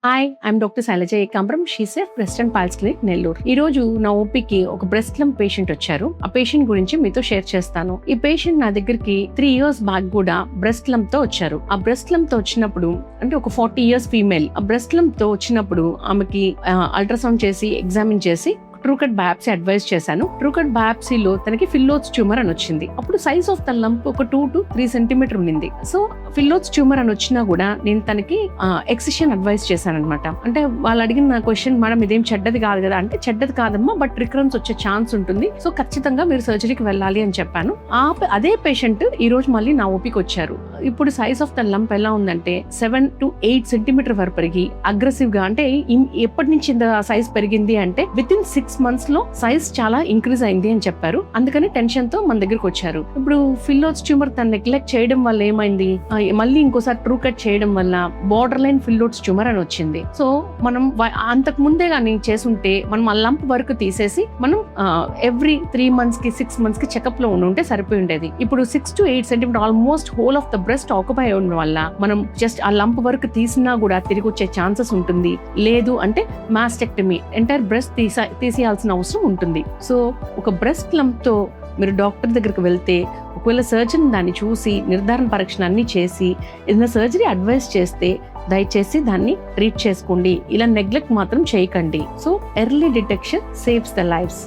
Hi, I'm doctor Shailaja Ekambaram, SheSafe breast and piles clinic, Nellore. ఈ రోజు నా ఓపీకి ఒక బ్రెస్ట్ లంప్ పేషెంట్ వచ్చారు. ఆ పేషెంట్ గురించి మీతో షేర్ చేస్తాను. ఈ పేషెంట్ నా దగ్గరికి 3 years బ్యాక్ కూడా బ్రెస్ట్ లంప్ తో వచ్చారు. ఆ బ్రెస్ట్ లంప్ తో వచ్చినప్పుడు అంటే ఒక 40 years ఫీమేల్. ఆ బ్రెస్ట్ లంప్ తో వచ్చినప్పుడు ఆమెకి అల్ట్రాసౌండ్ చేసి ఎగ్జామిన్ చేసి ట్రూకట్ బయాప్సీ అడ్వైజ్ చేశాను. ట్రూకట్ బయాప్సీలో తనకి ఫిల్లోత్స్ ట్యూమర్ అని వచ్చింది. అప్పుడు సైజ్ ఆఫ్ ద లంప్ ఒక 2 to 3 centimeter ఉండింది. సో ఫిల్లోత్స్ ట్యూమర్ అని వచ్చినా కూడా నేను తనకి ఎక్సిషన్ అడ్వైజ్ చేశాను అనమాట. అంటే వాళ్ళు అడిగిన క్వశ్చన్, మేడం ఇదేం చెడ్డది కాదు కదా అంటే, చెడ్డది కాదమ్మా, బట్ రికరెన్స్ వచ్చే ఛాన్స్ ఉంటుంది, సో ఖచ్చితంగా మీరు సర్జరీకి వెళ్ళాలి అని చెప్పాను. అదే పేషెంట్ ఈ రోజు మళ్ళీ నా ఓపీకి వచ్చారు. ఇప్పుడు సైజ్ ఆఫ్ ద లంప్ ఎలా ఉందంటే 7 to 8 centimeter వరకు పెరిగి అగ్రెసివ్ గా, అంటే ఎప్పటి నుంచి సైజ్ పెరిగింది అంటే విత్ ఇన్ 6 months లో సైజ్ చాలా ఇంక్రీజ్ అయింది అని చెప్పారు. అందుకని టెన్షన్ తో మన దగ్గరకు వచ్చారు. ఇప్పుడు ఫిల్లోత్స్ ట్యూమర్ తను నెగ్లెక్ట్ చేయడం వల్ల ఏమైంది, మళ్ళీ ఇంకోసారి ట్రూ కట్ చేయడం వల్ల బార్డర్ లైన్ ఫిల్లోత్స్ ట్యూమర్ అని వచ్చింది. సో మనం అంతకు ముందే కానీ చేసుంటే మనం ఆ లంప్ వరకు తీసేసి మనం ఎవ్రీ 3 months కి 6 months కి చెకప్ లో ఉంటే సరిపోయి ఉండేది. ఇప్పుడు 6 to 8 centimeter almost whole of the breast occupy ఉండడం వల్ల మనం జస్ట్ ఆ లంప్ వరకు తీసినా కూడా తిరిగి వచ్చే ఛాన్సెస్ ఉంటుంది. లేదు అంటే మాస్టెక్టమీ, ఎంటైర్ బ్రెస్ట్ తీసేయాల్సిన అవసరం ఉంటుంది. సో ఒక బ్రెస్ట్ లంప్ తో మీరు డాక్టర్ దగ్గరికి వెళ్తే, ఒకవేళ సర్జన్ దాన్ని చూసి నిర్ధారణ పరీక్షలు అన్ని చేసి ఏదైనా సర్జరీ అడ్వైస్ చేస్తే దయచేసి దాన్ని ట్రీట్ చేసుకోండి. ఇలా నెగ్లెక్ట్ మాత్రం చేయకండి. So early detection saves the lifes.